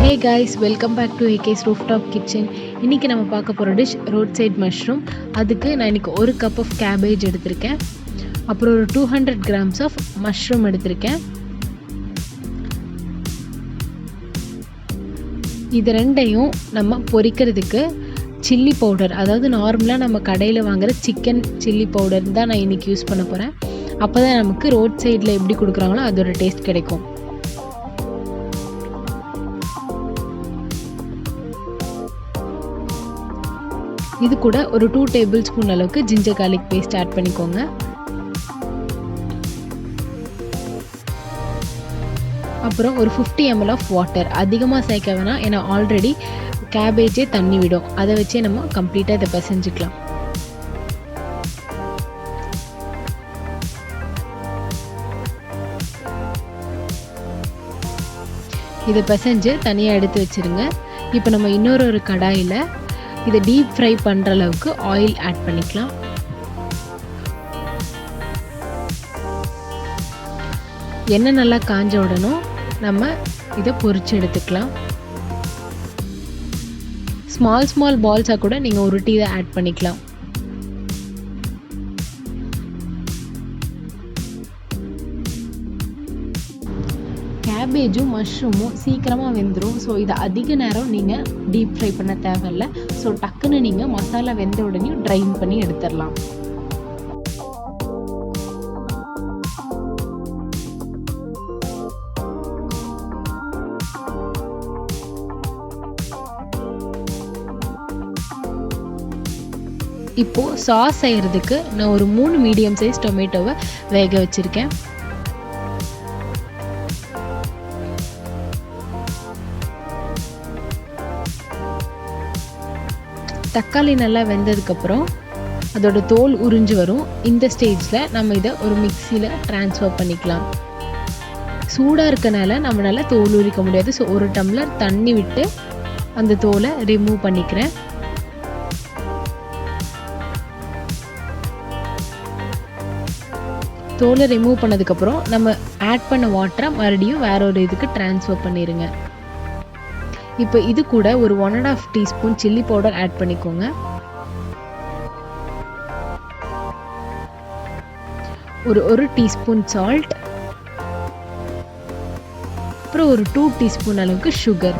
Hey guys, welcome back to AK's Rooftop Kitchen. இன்னைக்கு நம்ம பார்க்க போற டிஷ் roadside mushroom. அதுக்கு நான் இன்னைக்கு 1 cup of cabbage எடுத்துர்க்கேன். அப்புறம் ஒரு 200 grams of mushroom எடுத்துர்க்கேன். இது ரெண்டையும் நம்ம பொரிக்கிறதுக்கு chilli powder, அதாவது நார்மலா நம்ம கடையில வாங்குற chicken chilli powder தான் நான் இன்னைக்கு யூஸ் பண்ண போறேன். அப்பதான் நமக்கு ரோட் சைடுல எப்படி கொடுக்கறாங்களோ அதோட டேஸ்ட் கிடைக்கும். இது கூட ஒரு 2 tablespoon அளவுக்கு ginger garlic paste ஆட் பண்ணிக்கோங்க. அப்புறம் ஒரு 50 ml of water. அதிகமா சேர்க்க வேணாம், ஏன்னா ஆல்ரெடி கேபேஜே தண்ணி விடும். அதை வச்சே நம்ம கம்ப்ளீட்டா இதை பிசைஞ்சிக்கலாம். இதை பிசைஞ்சு தனியா எடுத்து வச்சிருங்க. இப்போ நம்ம இன்னொரு கடாயில இதை டீப் ஃப்ரை பண்ற அளவுக்கு ஆயில் ஆட் பண்ணிக்கலாம். எண்ணெய் நல்லா காஞ்ச உடனே நம்ம இதை பொரிச்சு எடுத்துக்கலாம். ஸ்மால் பால்ஸா கூட நீங்க உருட்டி இதை ஆட் பண்ணிக்கலாம். கேபேஜும் மஷ்ரூமும் சீக்கிரமாக வெந்துடும். ஸோ இதை அதிக நேரம் நீங்கள் டீப் ஃப்ரை பண்ண தேவையில்லை. ஸோ டக்குன்னு நீங்கள் மசாலா வெந்த உடனே ட்ரைன் பண்ணி எடுத்துடலாம். இப்போது சாஸ் செய்கிறதுக்கு நான் ஒரு 3 மீடியம் சைஸ் டொமேட்டோவை வேக வச்சுருக்கேன். தக்காளி நல்லா வெந்ததுக்கப்புறம் அதோட தோல் உறிஞ்சு வரும். இந்த ஸ்டேஜில் நம்ம இதை ஒரு மிக்சியில் ட்ரான்ஸ்ஃபர் பண்ணிக்கலாம். சூடாக இருக்கனால நம்மளால தோல் உரிக்க முடியாது. ஸோ ஒரு டம்ளர் தண்ணி விட்டு அந்த தோலை ரிமூவ் பண்ணிக்கிறேன். தோலை ரிமூவ் பண்ணதுக்கப்புறம் நம்ம ஆட் பண்ண வாட்டரை மறுபடியும் வேற ஒரு இதுக்கு ட்ரான்ஸ்ஃபர் பண்ணிடுங்க. இப்போ இது கூட ஒரு 1.5 டீஸ்பூன் சில்லி பவுடர் ஆட் பண்ணிக்கோங்க. ஒரு டீஸ்பூன் சால்ட், அப்புறம் ஒரு 2 டீஸ்பூன் அளவுக்கு சுகர்.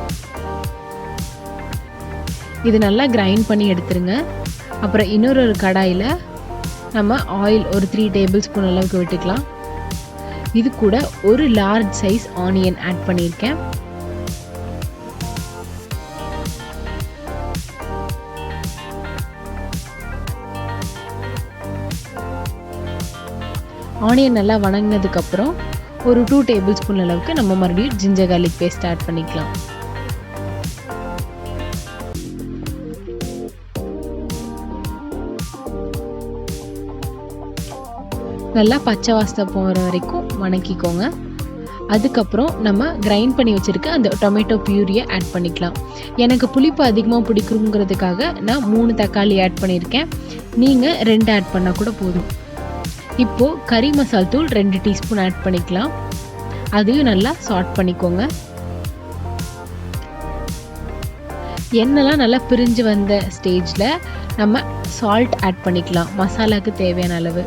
இது நல்லா கிரைண்ட் பண்ணி எடுத்துருங்க. அப்புறம் இன்னொரு கடாயில நம்ம ஆயில் ஒரு 3 டேபிள் ஸ்பூன் அளவுக்கு விட்டுக்கலாம். இது கூட ஒரு லார்ஜ் சைஸ் ஆனியன் ஆட் பண்ணியிருக்கேன். ஆனியன் நல்லா வணங்கினதுக்கப்புறம் ஒரு 2 டேபிள் ஸ்பூன் அளவுக்கு நம்ம மறுபடியும் ஜிஞ்சர் கார்லிக் பேஸ்ட் ஆட் பண்ணிக்கலாம். நல்லா பச்சை வாசனை போகிற வரைக்கும் வணக்கிக்கோங்க. அதுக்கப்புறம் நம்ம கிரைண்ட் பண்ணி வச்சுருக்க அந்த டொமேட்டோ பியூரியை ஆட் பண்ணிக்கலாம். எனக்கு புளிப்பு அதிகமாக பிடிக்குங்கிறதுக்காக நான் 3 தக்காளி ஆட் பண்ணியிருக்கேன். நீங்கள் 2 ஆட் பண்ணால் கூட போதும். இப்போது கறி மசால் தூள் 2 டீஸ்பூன் ஆட் பண்ணிக்கலாம். அதையும் நல்லா சாட் பண்ணிக்கோங்க. எண்ணெய்லாம் நல்லா பிரிஞ்சு வந்த ஸ்டேஜில் நம்ம சால்ட் ஆட் பண்ணிக்கலாம், மசாலாவுக்கு தேவையான அளவு.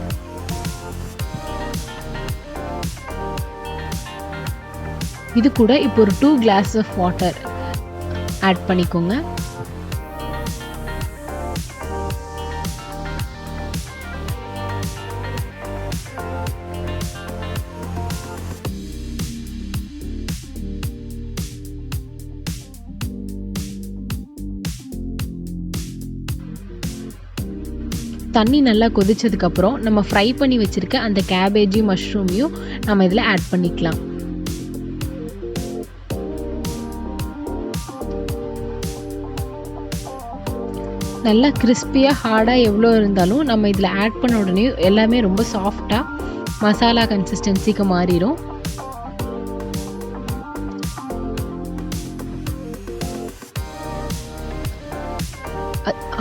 இது கூட இப்போ ஒரு 2 கிளாஸ் ஆஃப் வாட்டர் ஆட் பண்ணிக்கோங்க. தண்ணி நல்லா கொதிச்சதுக்கப்புறம் நம்ம ஃப்ரை பண்ணி வச்சுருக்க அந்த கேபேஜையும் மஷ்ரூமையும் நம்ம இதில் ஆட் பண்ணிக்கலாம். நல்லா கிறிஸ்பியாக ஹார்டாக எவ்வளோ இருந்தாலும் நம்ம இதில் ஆட் பண்ண உடனே எல்லாமே ரொம்ப சாஃப்டாக மசாலா கன்சிஸ்டன்சிக்கு மாறிடும்.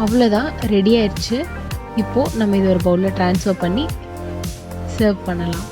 அவ்வளோதான், ரெடி ஆயிடுச்சு. இப்போது நம்ம இது ஒரு பவுலில் ட்ரான்ஸ்ஃபர் பண்ணி சர்வ் பண்ணலாம்.